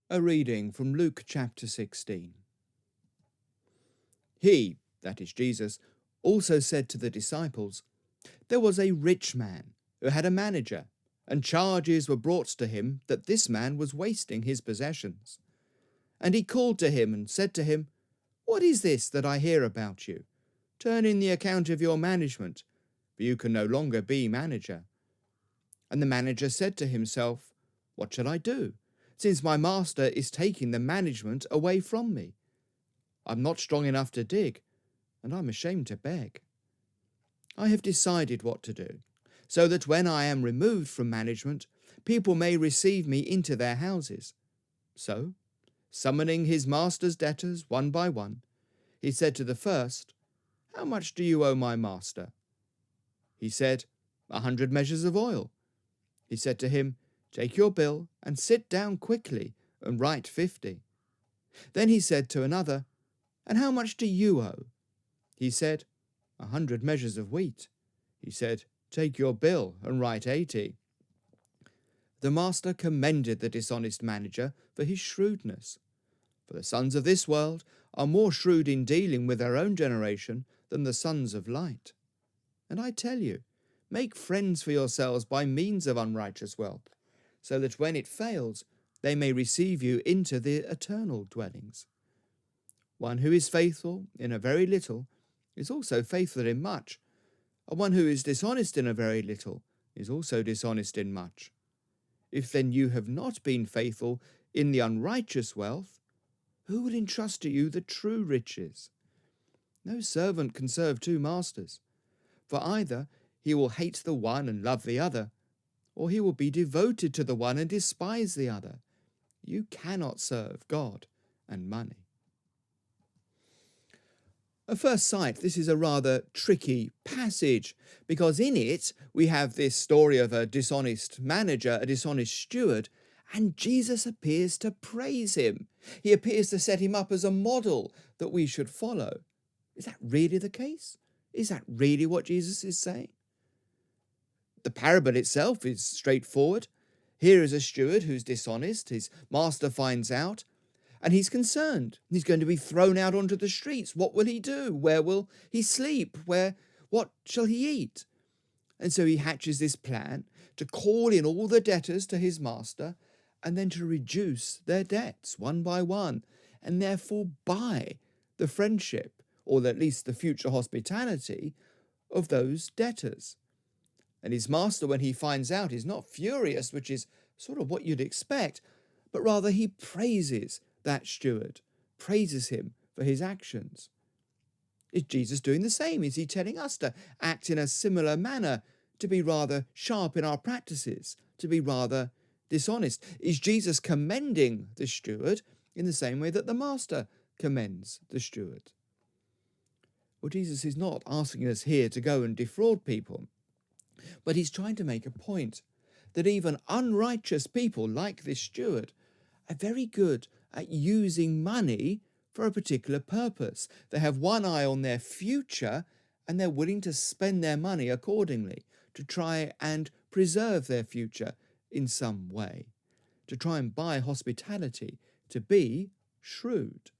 A reading from Luke chapter 16. He, that is Jesus, also said to the disciples, There was a rich man who had a manager, and charges were brought to him that this man was wasting his possessions. And he called to him and said to him, What is this that I hear about you? Turn in the account of your management, for you can no longer be manager. And the manager said to himself, What shall I do, since my master is taking the management away from me? I'm not strong enough to dig, and I'm ashamed to beg. I have decided what to do, so that when I am removed from management, people may receive me into their houses. So, summoning his master's debtors one by one, he said to the first, How much do you owe my master? He said, 100 measures of oil. He said to him, Take your bill and sit down quickly and write 50. Then he said to another, And how much do you owe? He said, 100 measures of wheat. He said, Take your bill and write 80. The master commended the dishonest manager for his shrewdness. For the sons of this world are more shrewd in dealing with their own generation than the sons of light. And I tell you, make friends for yourselves by means of unrighteous wealth, so that when it fails, they may receive you into the eternal dwellings. One who is faithful in a very little is also faithful in much, and one who is dishonest in a very little is also dishonest in much. If then you have not been faithful in the unrighteous wealth, who will entrust to you the true riches? No servant can serve two masters, for either he will hate the one and love the other, or he will be devoted to the one and despise the other. You cannot serve God and money. At first sight, this is a rather tricky passage, because in it we have this story of a dishonest manager, a dishonest steward, and Jesus appears to praise him. He appears to set him up as a model that we should follow. Is that really the case? Is that really what Jesus is saying? The parable itself is straightforward. Here is a steward who's dishonest. His master finds out, and he's concerned. He's going to be thrown out onto the streets. What will he do? Where will he sleep? What shall he eat? And so he hatches this plan to call in all the debtors to his master and then to reduce their debts one by one, and therefore buy the friendship, or at least the future hospitality, of those debtors. And his master, when he finds out, is not furious, which is sort of what you'd expect, but rather he praises that steward, praises him for his actions. Is Jesus doing the same? Is he telling us to act in a similar manner, to be rather sharp in our practices, to be rather dishonest? Is Jesus commending the steward in the same way that the master commends the steward? Well, Jesus is not asking us here to go and defraud people, but he's trying to make a point that even unrighteous people like this steward are very good at using money for a particular purpose. They have one eye on their future, and they're willing to spend their money accordingly to try and preserve their future in some way, to try and buy hospitality, to be shrewd.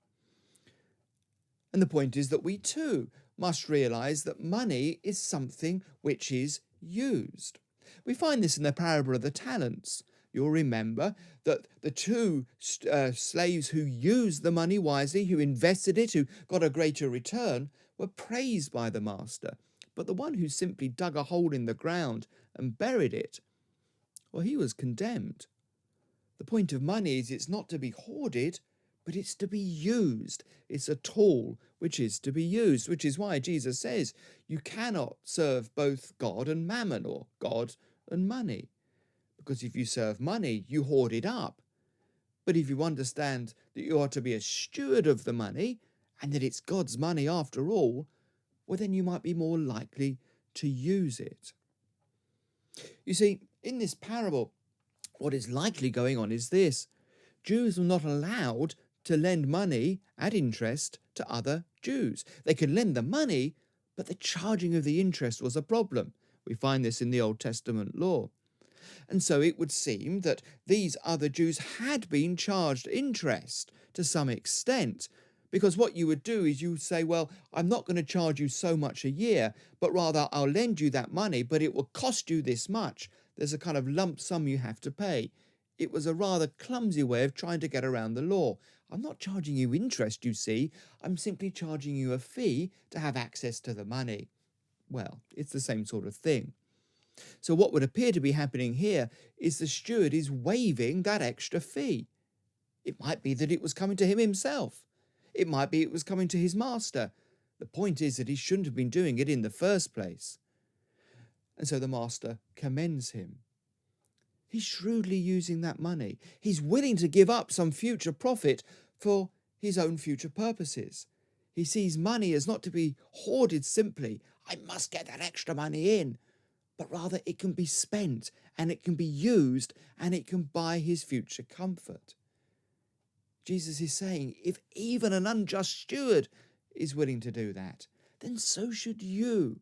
And the point is that we too must realize that money is something which is used. We find this in the parable of the talents. You'll remember that the two slaves who used the money wisely, who invested it, who got a greater return, were praised by the master. But the one who simply dug a hole in the ground and buried it, well, he was condemned. The point of money is it's not to be hoarded, but it's to be used. It's a tool which is to be used, which is why Jesus says you cannot serve both God and mammon, or God and money. Because if you serve money, you hoard it up. But if you understand that you are to be a steward of the money, and that it's God's money after all, well, then you might be more likely to use it. You see, in this parable, what is likely going on is this. Jews were not allowed to lend money at interest to other Jews. They could lend the money, but the charging of the interest was a problem. We find this in the Old Testament law. And so it would seem that these other Jews had been charged interest to some extent, because what you would do is you would say, well, I'm not going to charge you so much a year, but rather I'll lend you that money, but it will cost you this much. There's a kind of lump sum you have to pay. It was a rather clumsy way of trying to get around the law. I'm not charging you interest, you see. I'm simply charging you a fee to have access to the money. Well, it's the same sort of thing. So what would appear to be happening here is the steward is waiving that extra fee. It might be that it was coming to him himself. It might be it was coming to his master. The point is that he shouldn't have been doing it in the first place. And so the master commends him. He's shrewdly using that money. He's willing to give up some future profit for his own future purposes. He sees money as not to be hoarded simply, I must get that extra money in, but rather it can be spent and it can be used and it can buy his future comfort. Jesus is saying, if even an unjust steward is willing to do that, then so should you.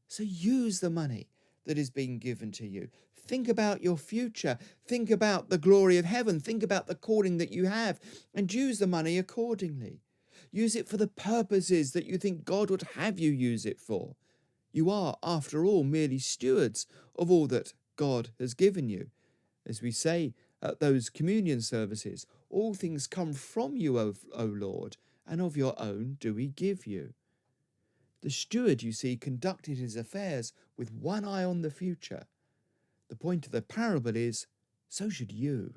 So use the money that is being given to you. Think about your future. Think about the glory of heaven. Think about the calling that you have and use the money accordingly. Use it for the purposes that you think God would have you use it for. You are, after all, merely stewards of all that God has given you. As we say at those communion services, all things come from you, O Lord, and of your own do we give you. The steward, you see, conducted his affairs with one eye on the future. The point of the parable is, so should you.